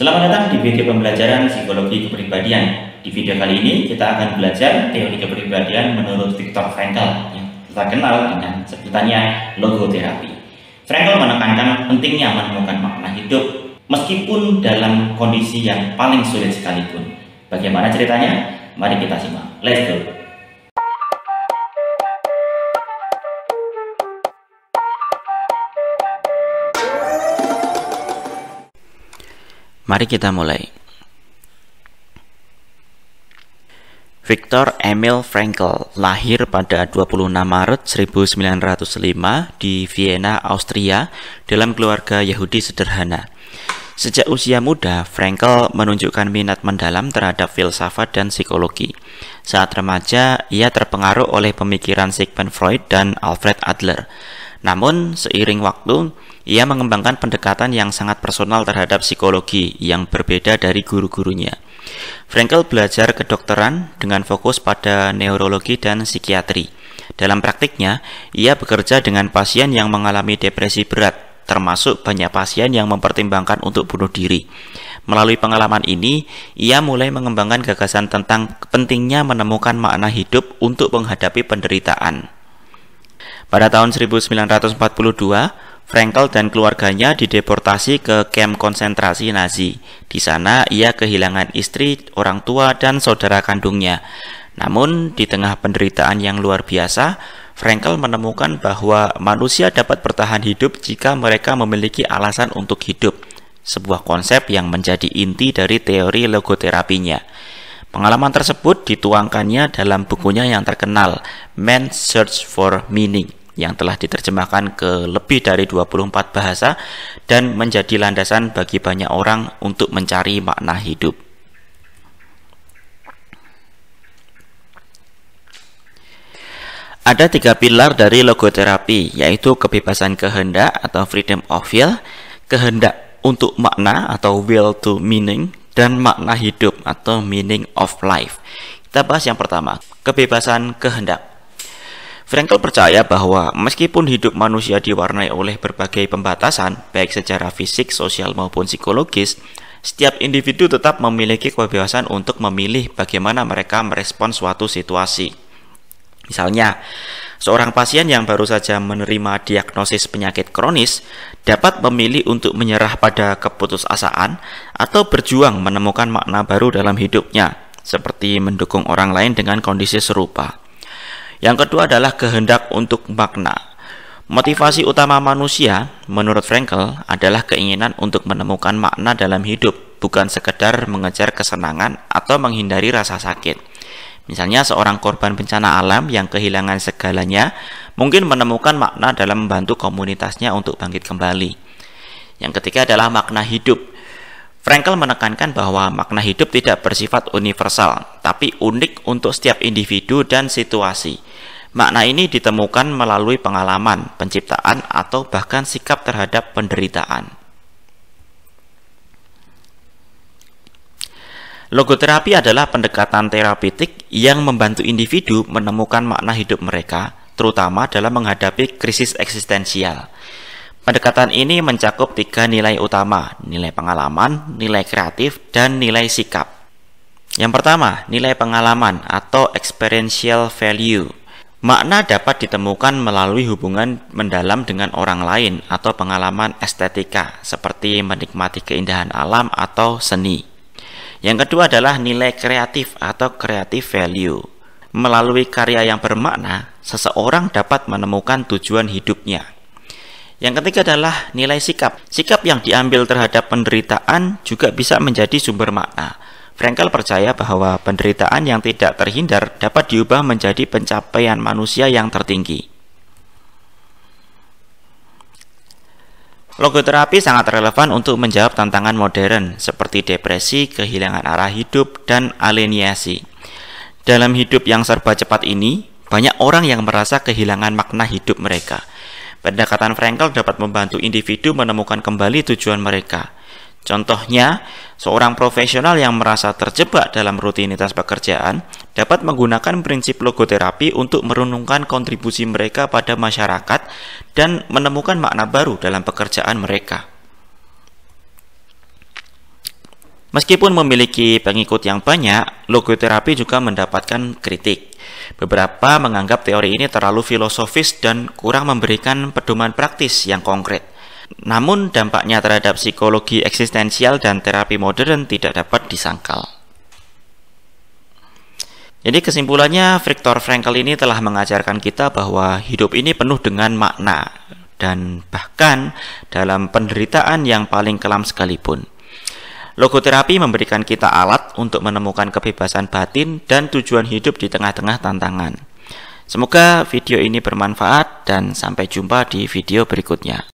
Selamat datang di video pembelajaran psikologi kepribadian. Di video kali ini kita akan belajar teori kepribadian menurut Viktor Frankl yang terkenal dengan sebutannya logoterapi. Frankl menekankan pentingnya menemukan makna hidup meskipun dalam kondisi yang paling sulit sekalipun. Bagaimana ceritanya? Mari kita simak. Let's go. Mari kita mulai. Viktor Emil Frankl lahir pada 26 Maret 1905 di Vienna, Austria, dalam keluarga Yahudi sederhana. Sejak usia muda, Frankl menunjukkan minat mendalam terhadap filsafat dan psikologi. Saat remaja, ia terpengaruh oleh pemikiran Sigmund Freud dan Alfred Adler. Namun, seiring waktu, ia mengembangkan pendekatan yang sangat personal terhadap psikologi yang berbeda dari guru-gurunya. Frankl belajar kedokteran dengan fokus pada neurologi dan psikiatri. Dalam praktiknya, ia bekerja dengan pasien yang mengalami depresi berat, termasuk banyak pasien yang mempertimbangkan untuk bunuh diri. Melalui pengalaman ini, ia mulai mengembangkan gagasan tentang pentingnya menemukan makna hidup untuk menghadapi penderitaan. Pada tahun 1942, Frankl dan keluarganya dideportasi ke kamp konsentrasi Nazi. Di sana ia kehilangan istri, orang tua, dan saudara kandungnya. Namun, di tengah penderitaan yang luar biasa, Frankl menemukan bahwa manusia dapat bertahan hidup jika mereka memiliki alasan untuk hidup, sebuah konsep yang menjadi inti dari teori logoterapinya. Pengalaman tersebut dituangkannya dalam bukunya yang terkenal, Man's Search for Meaning, yang telah diterjemahkan ke lebih dari 24 bahasa dan menjadi landasan bagi banyak orang untuk mencari makna hidup. Ada 3 pilar dari logoterapi, yaitu kebebasan kehendak atau freedom of will, kehendak untuk makna atau will to meaning, dan makna hidup atau meaning of life. Kita bahas yang pertama, kebebasan kehendak. Frankl percaya bahwa meskipun hidup manusia diwarnai oleh berbagai pembatasan, baik secara fisik, sosial maupun psikologis, setiap individu tetap memiliki kebebasan untuk memilih bagaimana mereka merespons suatu situasi. Misalnya, seorang pasien yang baru saja menerima diagnosis penyakit kronis dapat memilih untuk menyerah pada keputusasaan atau berjuang menemukan makna baru dalam hidupnya, seperti mendukung orang lain dengan kondisi serupa. Yang kedua adalah kehendak untuk makna. Motivasi utama manusia, menurut Frankl, adalah keinginan untuk menemukan makna dalam hidup, bukan sekedar mengejar kesenangan atau menghindari rasa sakit. Misalnya seorang korban bencana alam yang kehilangan segalanya mungkin menemukan makna dalam membantu komunitasnya untuk bangkit kembali. Yang ketiga adalah makna hidup. Frankl menekankan bahwa makna hidup tidak bersifat universal, tapi unik untuk setiap individu dan situasi. Makna ini ditemukan melalui pengalaman, penciptaan, atau bahkan sikap terhadap penderitaan. Logoterapi adalah pendekatan terapeutik yang membantu individu menemukan makna hidup mereka, terutama dalam menghadapi krisis eksistensial. Pendekatan ini mencakup 3 nilai utama, nilai pengalaman, nilai kreatif, dan nilai sikap. Yang pertama, nilai pengalaman atau experiential value. Makna dapat ditemukan melalui hubungan mendalam dengan orang lain atau pengalaman estetika, seperti menikmati keindahan alam atau seni. Yang kedua adalah nilai kreatif atau creative value. Melalui karya yang bermakna, seseorang dapat menemukan tujuan hidupnya. Yang ketiga adalah nilai sikap. Sikap yang diambil terhadap penderitaan juga bisa menjadi sumber makna. Frankl percaya bahwa penderitaan yang tidak terhindar dapat diubah menjadi pencapaian manusia yang tertinggi. Logoterapi sangat relevan untuk menjawab tantangan modern seperti depresi, kehilangan arah hidup, dan alienasi. Dalam hidup yang serba cepat ini, banyak orang yang merasa kehilangan makna hidup mereka. Pendekatan Frankl dapat membantu individu menemukan kembali tujuan mereka. Contohnya, seorang profesional yang merasa terjebak dalam rutinitas pekerjaan dapat menggunakan prinsip logoterapi untuk merenungkan kontribusi mereka pada masyarakat dan menemukan makna baru dalam pekerjaan mereka. Meskipun memiliki pengikut yang banyak, logoterapi juga mendapatkan kritik. Beberapa menganggap teori ini terlalu filosofis dan kurang memberikan pedoman praktis yang konkret. Namun dampaknya terhadap psikologi eksistensial dan terapi modern tidak dapat disangkal. Jadi kesimpulannya, Viktor Frankl ini telah mengajarkan kita bahwa hidup ini penuh dengan makna, dan bahkan dalam penderitaan yang paling kelam sekalipun. Logoterapi memberikan kita alat untuk menemukan kebebasan batin dan tujuan hidup di tengah-tengah tantangan. Semoga video ini bermanfaat dan sampai jumpa di video berikutnya.